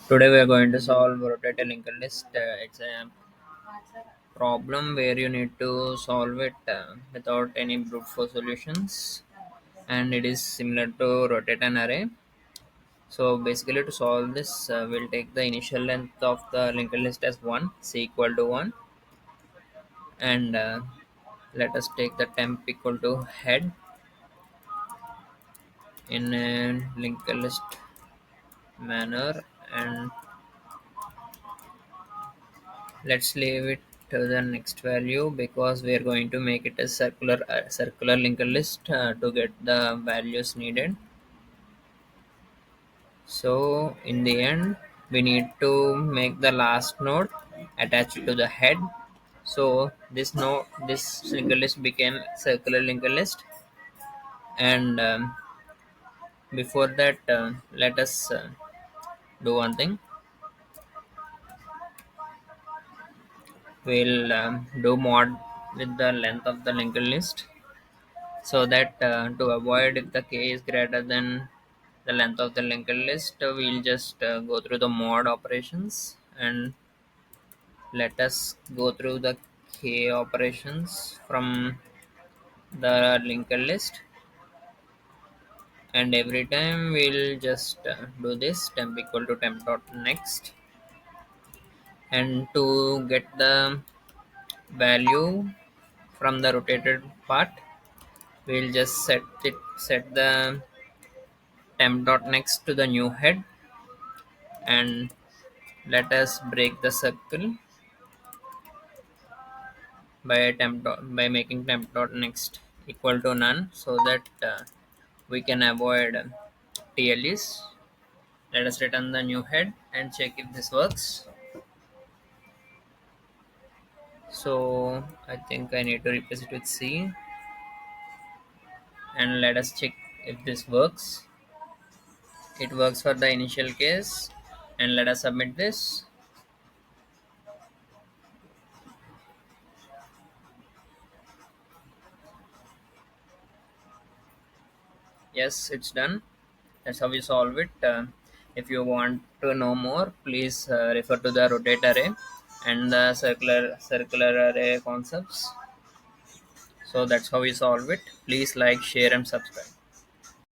Today we are going to solve rotated linked list. It's a problem where you need to solve it without any brute force solutions, and it is similar to rotate an array. So basically, to solve this, we'll take the initial length of the linked list as one, c equal to one, and let us take the temp equal to head in a linked list manner, and let's leave it to the next value because we are going to make it a circular linked list to get the values needed. So in the end we need to make the last node attached to the head. So this linked list became circular linked list, and before that let us do one thing. We'll do mod with the length of the linked list, so that to avoid if the k is greater than the length of the linked list, we'll just go through the mod operations, and let us go through the k operations from the linked list, and every time we'll just do this temp equal to temp dot next, and to get the value from the rotated part, we'll just set the temp dot next to the new head, and let us break the circle by making temp dot next equal to none, so that we can avoid TLEs. Let us return the new head and check if this works. So I think I need to replace it with C, and let us check if this works. It works for the initial case, and let us submit this. Yes, it's done. That's how we solve it. If you want to know more, please refer to the rotate array and the circular array concepts. So that's how we solve it. Please like, share, and subscribe.